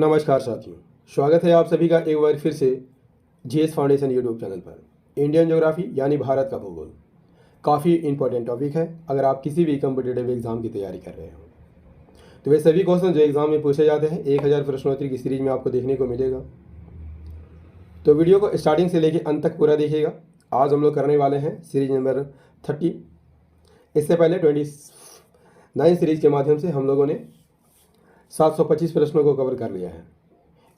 नमस्कार साथियों, स्वागत है आप सभी का एक बार फिर से जीएस फाउंडेशन यूट्यूब चैनल पर। इंडियन ज्योग्राफी यानी भारत का भूगोल काफ़ी इंपॉर्टेंट टॉपिक है अगर आप किसी भी कम्पिटिटिव एग्जाम की तैयारी कर रहे हो। तो वे सभी क्वेश्चन जो एग्जाम में पूछे जाते हैं 1000 प्रश्नोत्तरी की सीरीज में आपको देखने को मिलेगा। तो वीडियो को स्टार्टिंग से लेकर अंत तक पूरा देखिएगा। आज हम लोग करने वाले हैं सीरीज नंबर 30। इससे पहले 29 सीरीज के माध्यम से हम लोगों ने 725 प्रश्नों को कवर कर लिया है।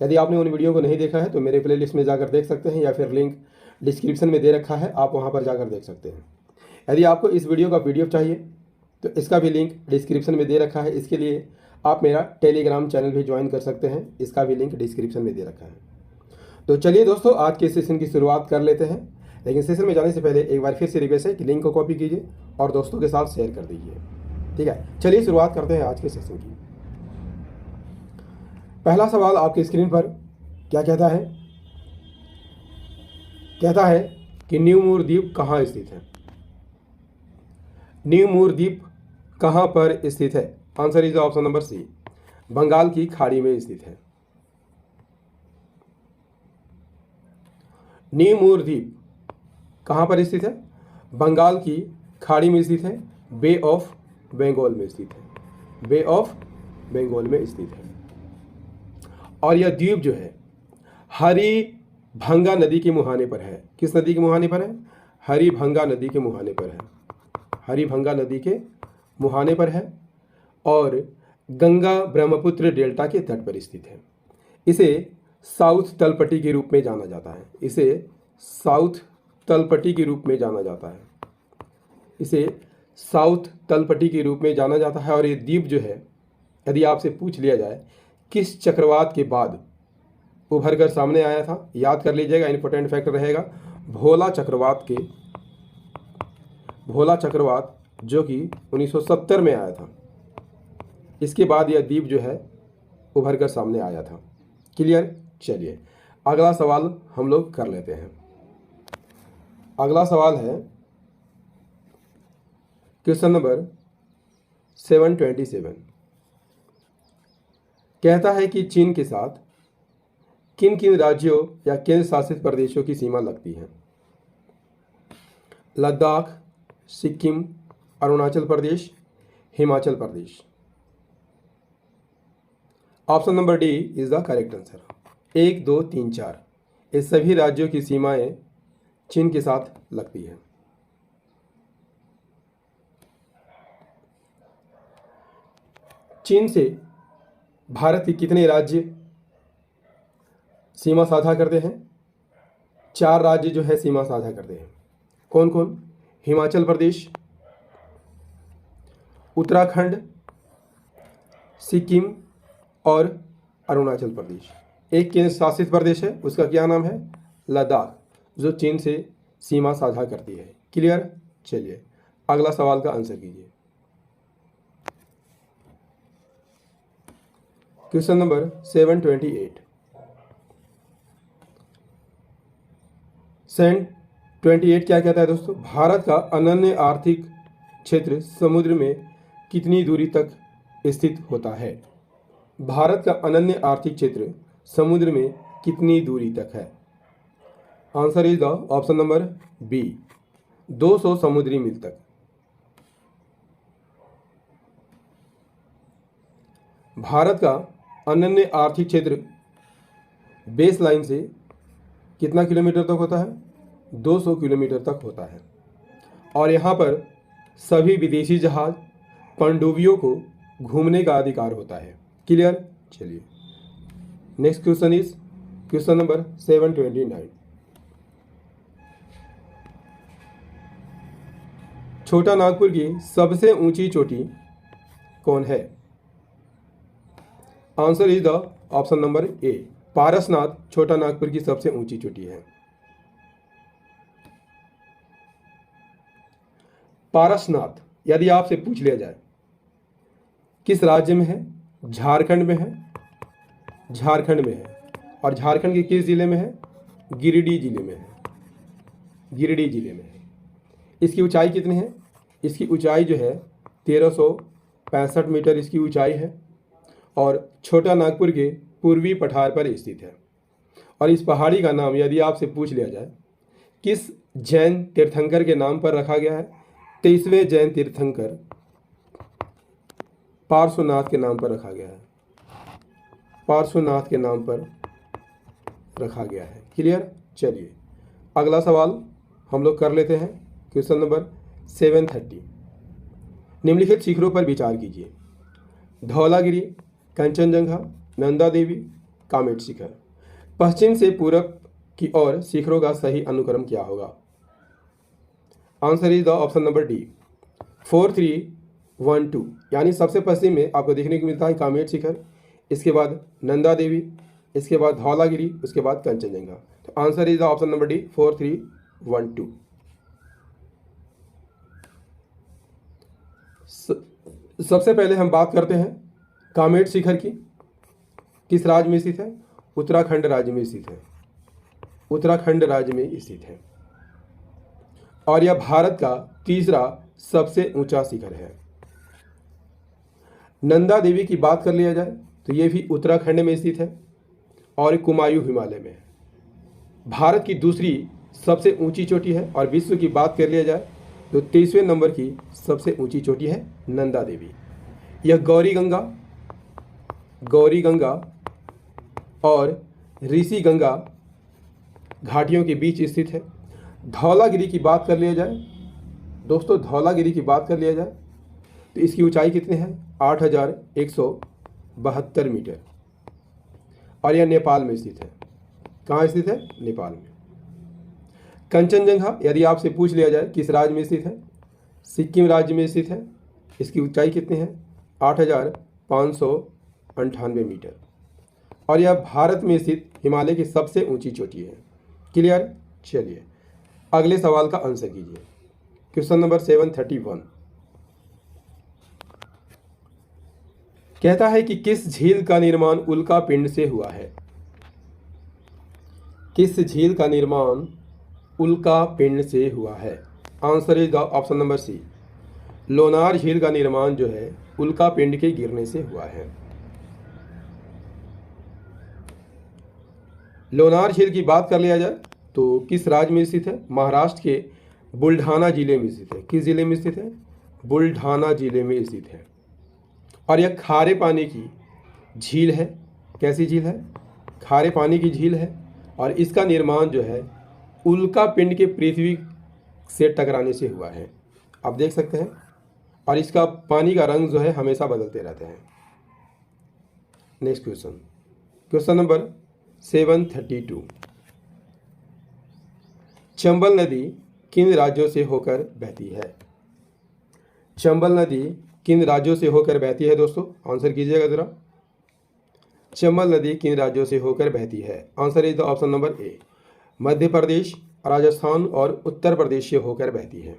यदि आपने उन वीडियो को नहीं देखा है तो मेरे प्लेलिस्ट में जाकर देख सकते हैं या फिर लिंक डिस्क्रिप्शन में दे रखा है, आप वहां पर जाकर देख सकते हैं। यदि आपको इस वीडियो का पीडीएफ चाहिए तो इसका भी लिंक डिस्क्रिप्शन में दे रखा है। इसके लिए आप मेरा टेलीग्राम चैनल भी ज्वाइन कर सकते हैं, इसका भी लिंक डिस्क्रिप्शन में दे रखा है। तो चलिए दोस्तों, आज के सेशन की शुरुआत कर लेते हैं। लेकिन सेशन में जाने से पहले एक बार फिर से रिक्वेस्ट है कि लिंक को कॉपी कीजिए और दोस्तों के साथ शेयर कर दीजिए। ठीक है, चलिए शुरुआत करते हैं आज के सेशन की। पहला सवाल आपकी स्क्रीन पर क्या कहता है? कहता है कि न्यू मूर द्वीप कहाँ स्थित है? न्यू मूर द्वीप कहाँ पर स्थित है? Answer is option number C, Bengal की खाड़ी में स्थित है। न्यू मूर द्वीप कहाँ पर स्थित है? बंगाल की खाड़ी में स्थित है, बे ऑफ बंगाल में स्थित है। बे ऑफ बंगाल में स्थित है। और यह द्वीप जो है हरिभंगा नदी के मुहाने पर है। किस नदी के मुहाने पर है? हरिभंगा नदी के मुहाने पर है। हरिभंगा नदी के मुहाने पर है और गंगा ब्रह्मपुत्र डेल्टा के तट पर स्थित है। इसे साउथ तलपट्टी के रूप में जाना जाता है। इसे साउथ तलपट्टी के रूप में जाना जाता है। इसे साउथ तलपट्टी के रूप में जाना जाता है। और ये द्वीप जो है, यदि आपसे पूछ लिया जाए किस चक्रवात के बाद उभर कर सामने आया था, याद कर लीजिएगा, इंपॉर्टेंट फैक्टर रहेगा भोला चक्रवात जो कि 1970 में आया था। इसके बाद यह द्वीप जो है उभर कर सामने आया था। क्लियर? चलिए अगला सवाल हम लोग कर लेते हैं। अगला सवाल है क्वेश्चन नंबर 727। कहता है कि चीन के साथ किन किन राज्यों या केंद्र शासित प्रदेशों की सीमा लगती है? Ladakh, Sikkim, Arunachal Pradesh, Himachal Pradesh. Option number D is the correct answer. 1, 2, 3, 4 ये सभी राज्यों की सीमाएं चीन के साथ लगती है। चीन से भारत के कितने राज्य सीमा साझा करते हैं? 4 राज्य जो है सीमा साझा करते हैं। कौन कौन? हिमाचल प्रदेश, उत्तराखंड, सिक्किम और अरुणाचल प्रदेश। एक केंद्र शासित प्रदेश है, उसका क्या नाम है? लद्दाख, जो चीन से सीमा साझा करती है। क्लियर? चलिए अगला सवाल का आंसर कीजिए। Question number 728। 728 क्या कहता है दोस्तों? भारत का अनन्य आर्थिक क्षेत्र समुद्र में कितनी दूरी तक स्थित होता है? भारत का अनन्य आर्थिक क्षेत्र समुद्र में कितनी दूरी तक है? Answer is the option number B, 200 समुद्री मील तक। भारत का अनन्य आर्थिक क्षेत्र बेस लाइन से कितना किलोमीटर तक होता है? 200 किलोमीटर तक होता है। और यहाँ पर सभी विदेशी जहाज पनडुब्बियों को घूमने का अधिकार होता है। क्लियर? चलिए next question is question number 729। छोटा नागपुर की सबसे ऊंची चोटी कौन है? Answer is the option number ए, पारसनाथ छोटा नागपुर की सबसे ऊंची चोटी है। पारसनाथ यदि आपसे पूछ लिया जाए किस राज्य में है? झारखंड में है। झारखंड में है। और झारखंड के किस जिले में है? गिरिडीह जिले में है। गिरिडीह जिले में है। इसकी ऊंचाई कितनी है? इसकी ऊंचाई जो है 1365 मीटर इसकी ऊंचाई है। और छोटा नागपुर के पूर्वी पठार पर स्थित है। और इस पहाड़ी का नाम यदि आपसे पूछ लिया जाए किस जैन तीर्थंकर के नाम पर रखा गया है, 23वें जैन तीर्थंकर पार्श्वनाथ के नाम पर रखा गया है। पार्श्वनाथ के नाम पर रखा गया है। क्लियर। चलिए अगला सवाल हम लोग कर लेते हैं। Question number 730। निम्नलिखित शिखरों पर विचार कीजिए। धौलागिरी, कंचनजंगा, नंदा देवी, कामेट शिखर। पश्चिम से पूरब की ओर शिखरों का सही अनुक्रम क्या होगा? Answer is the option number D 4 3 1 2। यानी सबसे पश्चिम में आपको देखने को मिलता है कामेट शिखर, इसके बाद नंदा देवी, इसके बाद धौलागिरी, उसके बाद कंचनजंगा। तो answer is the option number D 4 3 1 2। सबसे पहले हम बात करते हैं कामेट शिखर की। किस राज्य में स्थित है? उत्तराखंड राज्य में स्थित है। उत्तराखंड राज्य में स्थित है और यह भारत का तीसरा सबसे ऊंचा शिखर है। नंदा देवी की बात कर लिया जाए तो यह भी उत्तराखंड में स्थित है और कुमायूं हिमालय में है। भारत की दूसरी सबसे ऊंची चोटी है और विश्व की बात कर लिया जाए तो 23वें नंबर की सबसे ऊंची चोटी है नंदा देवी। यह गौरी गंगा और ऋषि गंगा घाटियों के बीच स्थित है। धौलागिरी की बात कर लिया जाए दोस्तों, धौलागिरी की बात कर लिया जाए तो इसकी ऊंचाई कितनी है? 8172 मीटर और यह नेपाल में स्थित है। कहाँ स्थित है? नेपाल में। कंचनजंगा यदि आपसे पूछ लिया जाए किस राज्य में स्थित है? सिक्किम राज्य में स्थित है। इसकी ऊंचाई कितनी है? 8598 मीटर और यह भारत में स्थित हिमालय की सबसे ऊंची चोटी है। क्लियर। चलिए अगले सवाल का आंसर कीजिए। क्वेश्चन नंबर 731 कहता है कि किस झील का निर्माण उल्का पिंड से हुआ है? किस झील का निर्माण उल्का पिंड से हुआ है? Answer is the option number C Lonar झील का निर्माण जो है उल्का पिंड के गिरने से हुआ है। लोनार झील की बात कर लिया जाए तो किस राज्य में स्थित है? महाराष्ट्र के बुल्ढाना जिले में स्थित है। किस जिले में स्थित है? बुल्ढाना जिले में स्थित है और यह खारे पानी की झील है। कैसी झील है? खारे पानी की झील है और इसका निर्माण जो है उल्का पिंड के पृथ्वी से टकराने से हुआ है। आप देख सकते हैं और इसका पानी का रंग जो है हमेशा बदलते रहते हैं। Next question, question number 732 Chambal नदी किन राज्यों से होकर बहती है? चंबल नदी किन राज्यों से होकर बहती है दोस्तों? आंसर कीजिएगा जरा। चंबल नदी किन राज्यों से होकर बहती है? Answer is the option number A Madhya Pradesh, Rajasthan और उत्तर प्रदेश से होकर बहती है।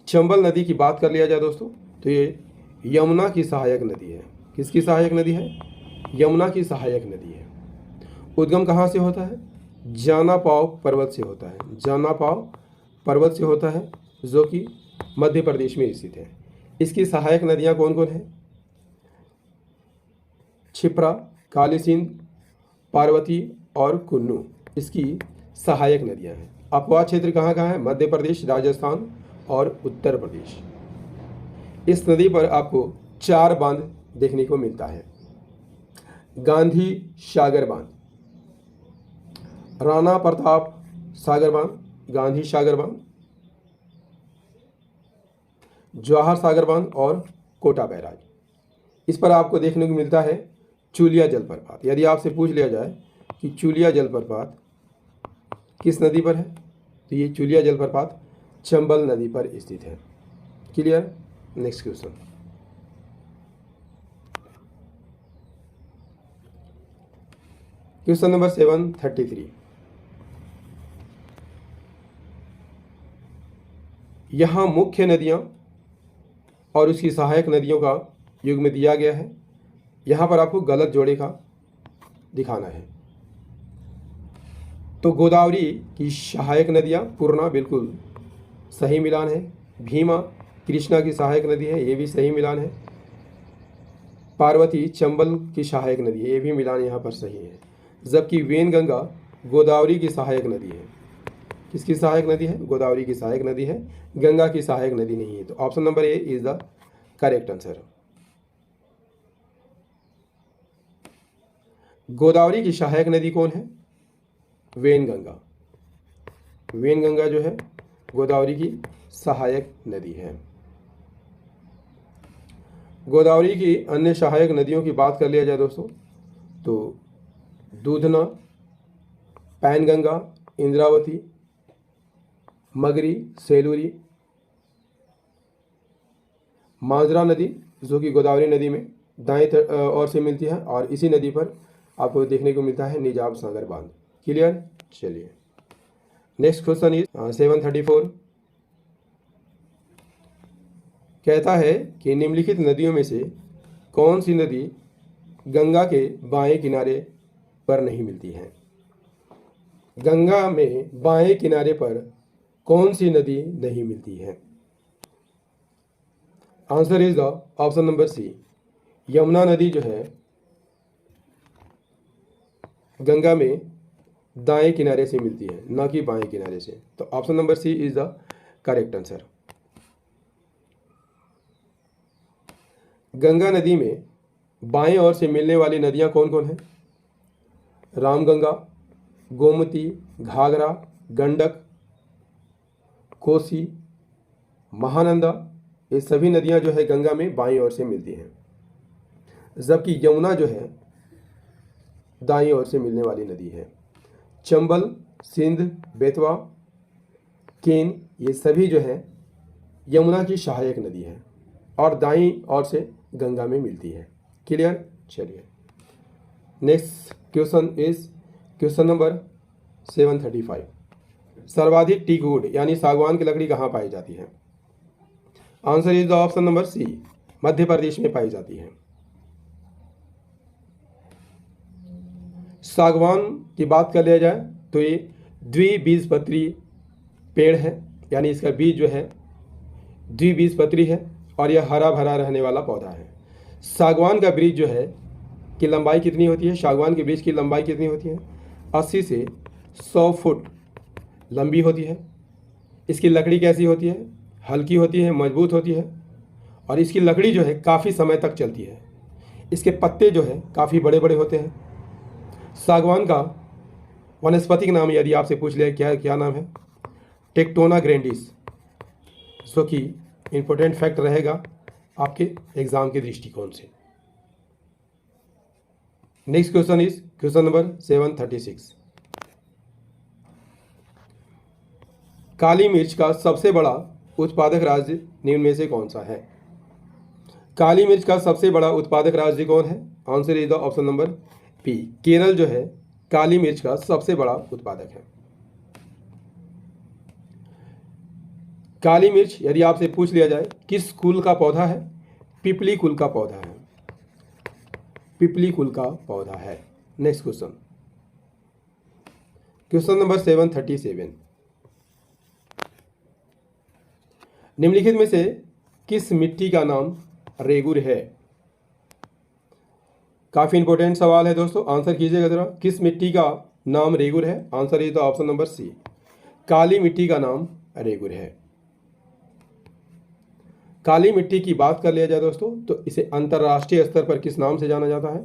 चंबल नदी की बात कर लिया जाए दोस्तों तो ये यमुना की सहायक नदी है। किसकी सहायक नदी है? यमुना की सहायक नदी है। उद्गम कहाँ से होता है? जानापाव पर्वत से होता है। जानापाव पर्वत से होता है जो कि मध्य प्रदेश में स्थित है। इसकी सहायक नदियाँ कौन कौन है? क्षिप्रा, काली सिंध, पार्वती और कुन्नू इसकी सहायक नदियाँ हैं। अपवा क्षेत्र कहाँ कहाँ है? मध्य प्रदेश, राजस्थान और उत्तर प्रदेश। इस नदी पर आपको 4 बांध देखने को मिलता है। गांधी सागर बांध, राणा प्रताप सागर बांध, गांधी सागर बांध, जवाहर सागर बांध और कोटा बैराज। इस पर आपको देखने को मिलता है चूलिया जलप्रपात। यदि आपसे पूछ लिया जाए कि चूलिया जलप्रपात किस नदी पर है तो ये चूलिया जलप्रपात चंबल नदी पर स्थित है। Clear. Next question, question number 733 यहाँ मुख्य नदियाँ और उसकी सहायक नदियों का युग्म दिया गया है। यहाँ पर आपको गलत जोड़े का दिखाना है। तो गोदावरी की सहायक नदियाँ पूर्णा बिल्कुल सही मिलान है। भीमा कृष्णा की सहायक नदी है, ये भी सही मिलान है। पार्वती चंबल की सहायक नदी है, ये भी मिलान यहाँ पर सही है। जबकि वेनगंगा गोदावरी की सहायक नदी है। किसकी सहायक नदी है? गोदावरी की सहायक नदी है, गंगा की सहायक नदी नहीं है। तो option number A is the correct answer. Godavari की सहायक नदी कौन है? वेनगंगा। वेनगंगा जो है गोदावरी की सहायक नदी है। गोदावरी की अन्य सहायक नदियों की बात कर लिया जाए दोस्तों तो दूधना, पैनगंगा, इंद्रावती, मगरी, सेलूरी, मांजरा नदी जो कि गोदावरी नदी में दाएं ओर से मिलती है, और इसी नदी पर आपको देखने को मिलता है निजाम सागर बांध। क्लियर? चलिए नेक्स्ट क्वेश्चन इज 734। कहता है कि निम्नलिखित नदियों में से कौन सी नदी गंगा के बाएं किनारे पर नहीं मिलती है? गंगा में बाएं किनारे पर कौन सी नदी नहीं मिलती है? Answer is the option number C, Yamuna नदी जो है गंगा में दाएं किनारे से मिलती है, न कि बाएं किनारे से। तो option number C is the correct answer. Ganga नदी में बाएं ओर से मिलने वाली नदियां कौन कौन है? रामगंगा, गोमती, घाघरा, गंडक, कोसी, महानंदा, ये सभी नदियां जो है गंगा में बाईं ओर से मिलती हैं। जबकि यमुना जो है दाईं ओर से मिलने वाली नदी है। चंबल, सिंध, बेतवा, केन, ये सभी जो है यमुना की सहायक नदी है और दाईं ओर से गंगा में मिलती है। क्लियर? चलिए next question is question number 735। सर्वाधिक टीकवुड यानी सागवान की लकड़ी कहाँ पाई जाती है? Answer is the option number C, Madhya Pradesh में पाई जाती है। सागवान की बात कर लिया जाए तो ये द्विबीजपत्री पेड़ है, यानी इसका बीज जो है द्विबीजपत्री है और यह हरा भरा रहने वाला पौधा है। सागवान का ब्रिज जो है की लंबाई कितनी होती है? सागवान के ब्रिज की लंबाई कितनी होती है? 80 से 100 फुट लंबी होती है। इसकी लकड़ी कैसी होती है? हल्की होती है, मजबूत होती है, और इसकी लकड़ी जो है काफ़ी समय तक चलती है। इसके पत्ते जो है काफ़ी बड़े बड़े होते हैं। सागवान का वनस्पतिक नाम यदि आपसे पूछ लिया क्या क्या नाम है? टेक्टोना ग्रैंडिस, जो कि इम्पोर्टेंट फैक्ट रहेगा आपके एग्जाम के दृष्टिकोण से। Next question is question number 736। काली मिर्च का सबसे बड़ा उत्पादक राज्य निम्न में से कौन सा है? काली मिर्च का सबसे बड़ा उत्पादक राज्य कौन है? Answer is the option number B, Kerala जो है काली मिर्च का सबसे बड़ा उत्पादक है। काली मिर्च यदि आपसे पूछ लिया जाए किस कुल का पौधा है? पिपली कुल का पौधा है। पिपली कुल का पौधा है। Next question, question number 737। निम्नलिखित में से किस मिट्टी का नाम रेगुर है? काफी इंपॉर्टेंट सवाल है दोस्तों, आंसर कीजिएगा जरा। किस मिट्टी का नाम रेगुर है? Answer is the option number C, काली मिट्टी का नाम रेगुर है। काली मिट्टी की बात कर लिया जाए दोस्तों तो इसे अंतर्राष्ट्रीय स्तर पर किस नाम से जाना जाता है?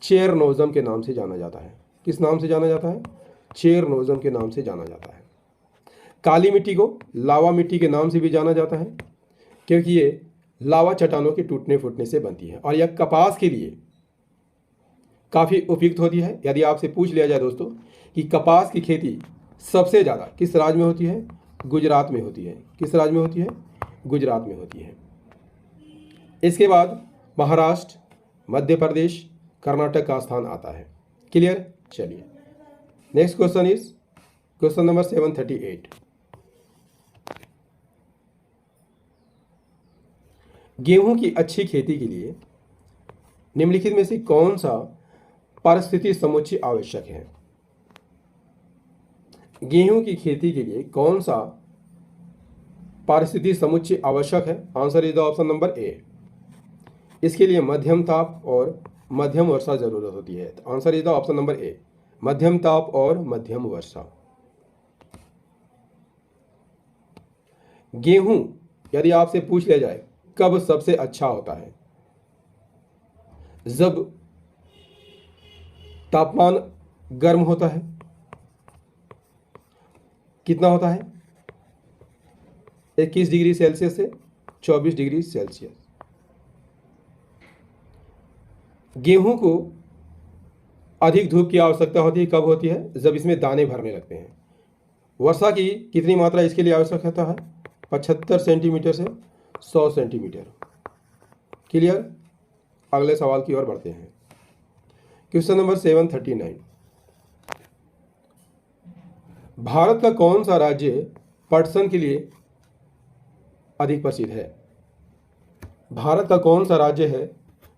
चेरनोजम के नाम से जाना जाता है। किस नाम से जाना जाता है? चेरनोजम के नाम से जाना जाता है। काली मिट्टी को लावा मिट्टी के नाम से भी जाना जाता है क्योंकि ये लावा चट्टानों के टूटने फूटने से बनती है और यह कपास के लिए काफ़ी उपयुक्त होती है। यदि आपसे पूछ लिया जाए दोस्तों कि कपास की खेती सबसे ज़्यादा किस राज्य में होती है? गुजरात में होती है। किस राज्य में होती है? गुजरात में होती है। इसके बाद महाराष्ट्र, मध्य प्रदेश, कर्नाटक का स्थान आता है। क्लियर? चलिए next question is question number 738। गेहूं की अच्छी खेती के लिए निम्नलिखित में से कौन सा पारिस्थितिक समुच्चय आवश्यक है? गेहूं की खेती के लिए कौन सा पारिस्थितिक समुच्चय आवश्यक है? Answer is the option number ए, इसके लिए मध्यम ताप और मध्यम वर्षा जरूरत होती है। तो answer is the option number ए, मध्यम ताप और मध्यम वर्षा। गेहूं यदि आपसे पूछ लिया जाए कब सबसे अच्छा होता है, जब तापमान गर्म होता है, कितना होता है, 21 डिग्री सेल्सियस से 24 डिग्री सेल्सियस। गेहूं को अधिक धूप की आवश्यकता होती है, कब होती है, जब इसमें दाने भरने लगते हैं। वर्षा की कितनी मात्रा इसके लिए आवश्यक होता है, 75 सेंटीमीटर से 100 सेंटीमीटर। क्लियर। अगले सवाल की ओर बढ़ते हैं। क्वेश्चन नंबर 739, भारत का कौन सा राज्य पटसन के लिए अधिक प्रसिद्ध है। भारत का कौन सा राज्य है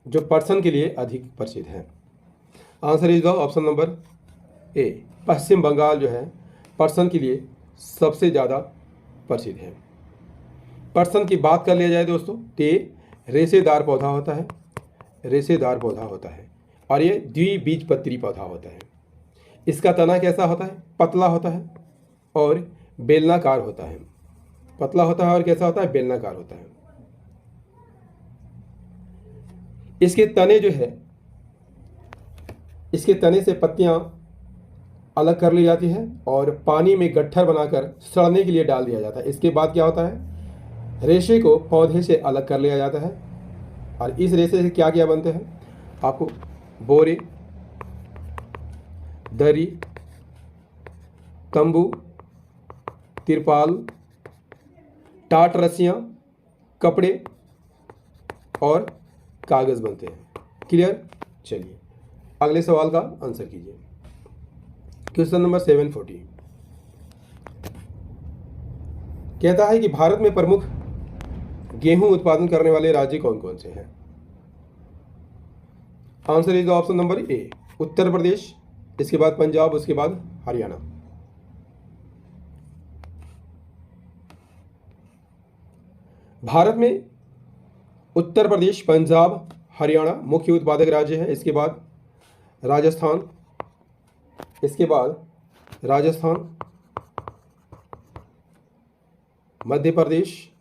जो पटसन के लिए अधिक प्रसिद्ध है। Answer is the option number A, Paschim Bangal जो है पटसन के लिए सबसे ज़्यादा प्रसिद्ध है। पटसन की बात कर लिया जाए दोस्तों, तो ये रेशेदार पौधा होता है, रेशेदार पौधा होता है और ये द्विबीजपत्री पौधा होता है। इसका तना कैसा होता है, पतला होता है और बेलनाकार होता है। पतला होता है और कैसा होता है, बेलनाकार होता है। इसके तने जो है, इसके तने से पत्तियां अलग कर ली जाती है और पानी में गट्ठर बनाकर सड़ने के लिए डाल दिया जाता है। इसके बाद क्या होता है, रेशे को पौधे से अलग कर लिया जाता है और इस रेशे से क्या क्या बनते हैं, आपको बोरे, दरी, तंबू, तिरपाल, टाट रस्सियाँ, कपड़े और कागज़ बनते हैं। क्लियर। चलिए अगले सवाल का आंसर कीजिए। क्वेश्चन नंबर 740 कहता है कि भारत में प्रमुख गेहूं उत्पादन करने वाले राज्य कौन कौन से हैं। Answer is the option number A, Uttar Pradesh, इसके बाद पंजाब, उसके बाद हरियाणा। भारत में उत्तर प्रदेश, पंजाब, हरियाणा मुख्य उत्पादक राज्य है। इसके बाद राजस्थान, इसके बाद राजस्थान, मध्य प्रदेश,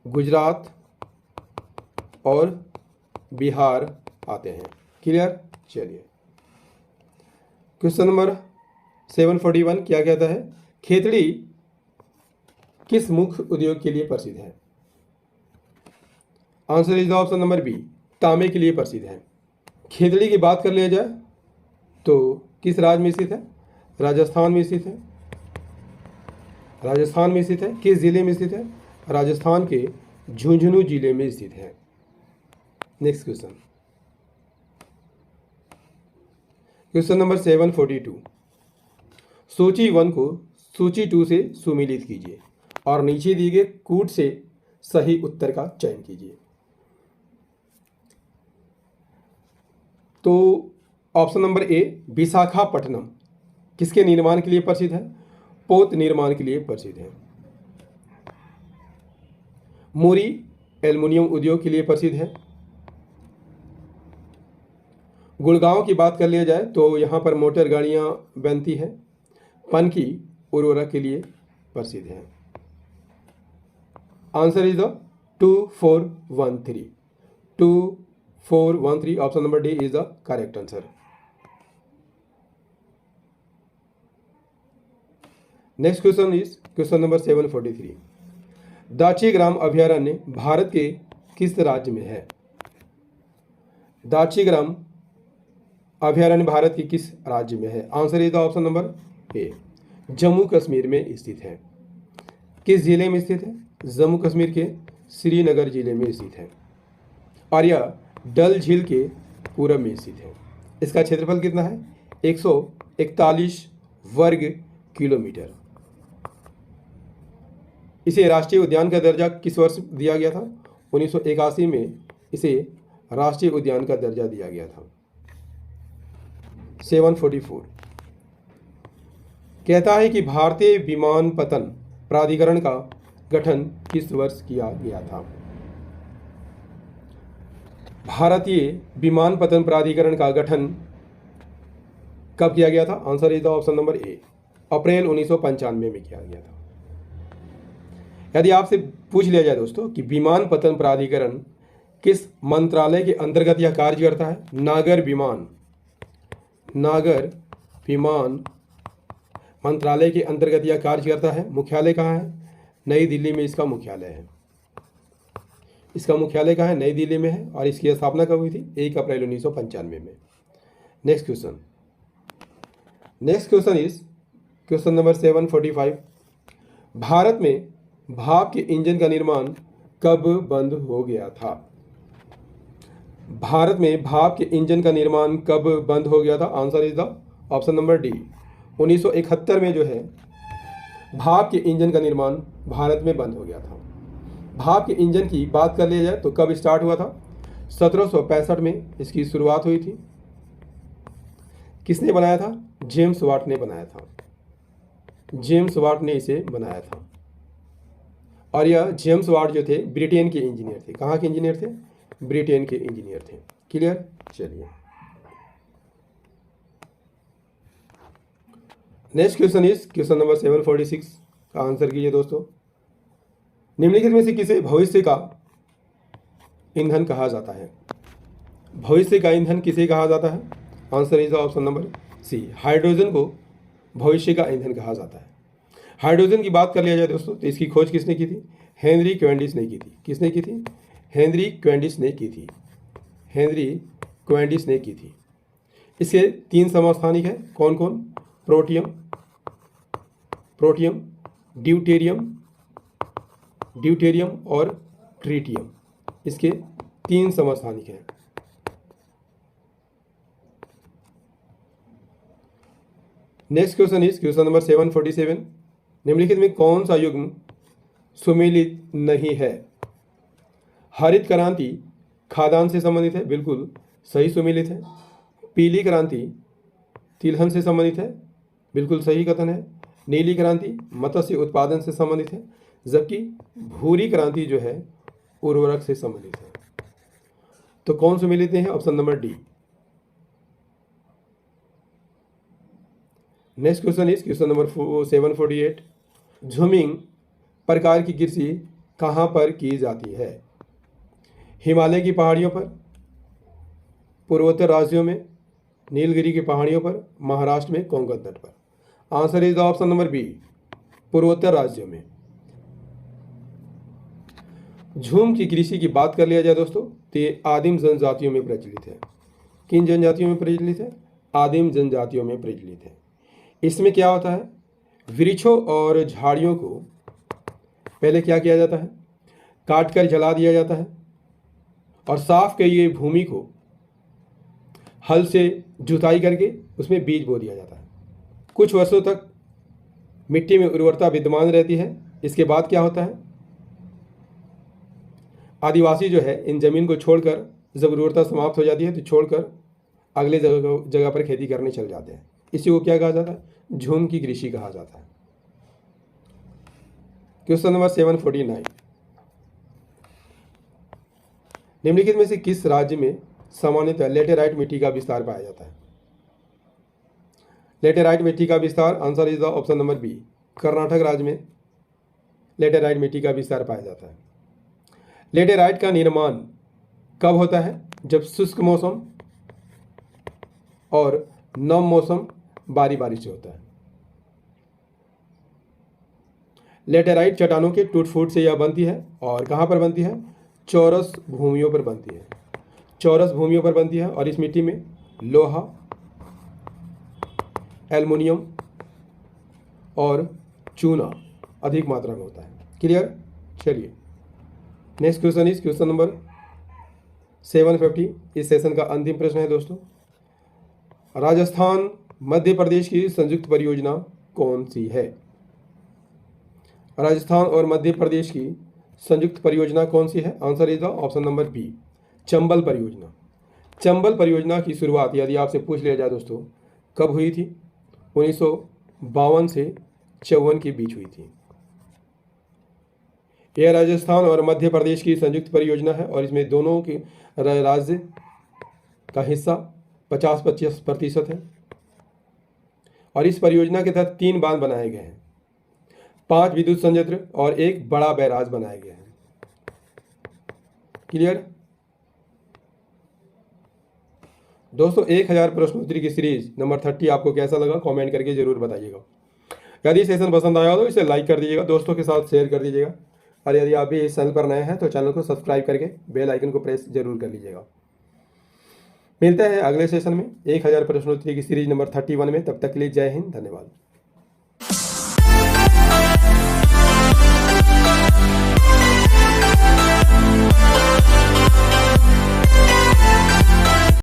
गुजरात और बिहार आते हैं। क्लियर। चलिए क्वेश्चन नंबर 741 क्या कहता है, खेतड़ी किस मुख्य उद्योग के लिए प्रसिद्ध है। Answer is the option number B, तांबे के लिए प्रसिद्ध है। खेतड़ी की बात कर लिया जाए तो किस राज्य में स्थित है, राजस्थान में स्थित है। राजस्थान में स्थित है, किस जिले में स्थित है, राजस्थान के झुंझुनू जिले में स्थित है। नेक्स्ट क्वेश्चन, क्वेश्चन नंबर 742, सूची 1 को सूची 2 से सुमेलित कीजिए और नीचे दिए गए कूट से सही उत्तर का चयन कीजिए। तो ऑप्शन नंबर ए, विशाखापट्टनम किसके निर्माण के लिए प्रसिद्ध है, पोत निर्माण के लिए प्रसिद्ध है। मुरी एल्युमिनियम उद्योग के लिए प्रसिद्ध है। गुड़गांव की बात कर लिया जाए तो यहाँ पर मोटर गाड़ियाँ बनती है। पनकी उर्वरक के लिए प्रसिद्ध है। Answer is the 2413, 2413, option number D is the correct answer. Next question is question number 743, दाचीग्राम अभयारण्य भारत के किस राज्य में है। दाचीग्राम अभयारण्य भारत के किस राज्य में है। Answer is the option number ए, जम्मू कश्मीर में स्थित है। किस जिले में स्थित है, जम्मू कश्मीर के श्रीनगर जिले में स्थित है और यह डल झील के पूरब में स्थित है। इसका क्षेत्रफल कितना है, 141 वर्ग किलोमीटर। इसे राष्ट्रीय उद्यान का दर्जा किस वर्ष दिया गया था, 1981 में इसे राष्ट्रीय उद्यान का दर्जा दिया गया था। 744 कहता है कि भारतीय विमानपत्तन प्राधिकरण का गठन किस वर्ष किया गया था। भारतीय विमानपत्तन प्राधिकरण का गठन कब किया गया था? Answer is the option number A, अप्रैल 1995 में किया गया था। यदि आपसे पूछ लिया जाए दोस्तों कि विमानपत्तन प्राधिकरण किस मंत्रालय के अंतर्गत यह कार्य करता है? नागर विमान मंत्रालय के अंतर्गत यह कार्य करता है। मुख्यालय कहाँ है? नई दिल्ली में इसका मुख्यालय है। इसका मुख्यालय कहाँ है? नई दिल्ली में है। और इसकी स्थापना कब हुई थी? 1 अप्रैल 1995 में। Next question is question number 745। Bharat में भाप के इंजन का निर्माण कब बंद हो गया था? भारत में भाप के इंजन का निर्माण कब बंद हो गया था? Answer is the option number D, 1971 में जो है भाप के इंजन का निर्माण भारत में बंद हो गया था। भाप के इंजन की बात कर लिया जाए तो कब स्टार्ट हुआ था? 1765 में इसकी शुरुआत हुई थी। किसने बनाया था? जेम्स वाट ने बनाया था। जेम्स वाट ने इसे बनाया था। और यह जेम्स वाट जो थे ब्रिटेन के इंजीनियर थे। कहाँ के इंजीनियर थे? ब्रिटेन के इंजीनियर थे। क्लियर? चलिए next question is question number 746 का आंसर कीजिए दोस्तों। निम्नलिखित में से किसे भविष्य का ईंधन कहा जाता है? भविष्य का ईंधन किसे कहा जाता है? Answer is option number C, hydrogen को भविष्य का ईंधन कहा जाता है। हाइड्रोजन की बात कर लिया जाए दोस्तों तो इसकी खोज किसने की थी? हेनरी क्वेंडिस ने की थी। किसने की थी? हेनरी क्वेंडिस ने की थी। हेनरी क्वेंडिस ने की थी। इसके 3 समस्थानिक हैं। कौन कौन? प्रोटियम, ड्यूटेरियम और ट्रिटियम। इसके 3 समस्थानिक हैं। Next question is question number 747। निम्नलिखित में कौन सा युग्म सुमेलित नहीं है? हरित क्रांति खाद्यान्न से संबंधित है, बिल्कुल सही सुमेलित है। पीली क्रांति तिलहन से संबंधित है, बिल्कुल सही कथन है। नीली क्रांति मत्स्य उत्पादन से संबंधित है, जबकि भूरी क्रांति जो है उर्वरक से संबंधित है। तो कौन सुमेलित है? Option number D. Next question is question number 748। झूमिंग प्रकार की कृषि कहाँ पर की जाती है? हिमालय की पहाड़ियों पर, पूर्वोत्तर राज्यों में, नीलगिरी की पहाड़ियों पर, महाराष्ट्र में कोंकण तट पर। Answer is the option number B, पूर्वोत्तर राज्यों में। झूम की कृषि की बात कर लिया जाए दोस्तों तो ये आदिम जनजातियों में प्रचलित है। किन जनजातियों में प्रचलित है? आदिम जनजातियों में प्रचलित है। इसमें क्या होता है? वृक्षों और झाड़ियों को पहले क्या किया जाता है? काट कर जला दिया जाता है और साफ की गई भूमि को हल से जुताई करके उसमें बीज बो दिया जाता है। कुछ वर्षों तक मिट्टी में उर्वरता विद्यमान रहती है। इसके बाद क्या होता है? आदिवासी जो है इन जमीन को छोड़कर, जब उर्वरता समाप्त हो जाती है तो छोड़कर अगले जगह पर खेती करने चल जाते हैं। इसी को क्या कहा जाता है? झूम की कृषि कहा जाता है। Question number 749। निम्नलिखित में से किस राज्य में सामान्यतः लेटेराइट मिट्टी का विस्तार पाया जाता है? लेटेराइट मिट्टी का विस्तार, answer is the option number B, Karnataka राज्य में लेटेराइट मिट्टी का विस्तार पाया जाता है। लेटेराइट का निर्माण कब होता है? जब शुष्क मौसम और नम मौसम बारी बारी से होता है। लेटेराइट चट्टानों के टूट फूट से यह बनती है। और कहाँ पर बनती है? चौरस भूमियों पर बनती है। चौरस भूमियों पर बनती है और इस मिट्टी में लोहा, एल्युमिनियम और चूना अधिक मात्रा में होता है। क्लियर? चलिए next question is question number 750। इस सेशन का अंतिम प्रश्न है दोस्तों। राजस्थान मध्य प्रदेश की संयुक्त परियोजना कौन सी है? राजस्थान और मध्य प्रदेश की संयुक्त परियोजना कौन सी है? Answer is the option number B, Chambal परियोजना। चंबल परियोजना की शुरुआत यदि आपसे पूछ लिया जाए दोस्तों कब हुई थी? 1952 से 54 के बीच हुई थी। यह राजस्थान और मध्य प्रदेश की संयुक्त परियोजना है और इसमें दोनों के राज्य का हिस्सा 50-50% है। और इस परियोजना के तहत 3 बांध बनाए गए हैं, 5 विद्युत संयंत्र और एक बड़ा बैराज बनाए गए हैं। क्लियर दोस्तों, 1000 प्रश्नोत्तरी की सीरीज नंबर 30 आपको कैसा लगा कमेंट करके जरूर बताइएगा। यदि सेशन पसंद आया तो इसे लाइक कर दीजिएगा, दोस्तों के साथ शेयर कर दीजिएगा, और यदि आप भी इस चैनल पर नए हैं तो चैनल को सब्सक्राइब करके बेल आइकन को प्रेस जरूर कर लीजिएगा। मिलते हैं अगले सेशन में 1000 प्रश्नोत्तरी की सीरीज नंबर 31 में। तब तक के लिए जय हिंद, धन्यवाद।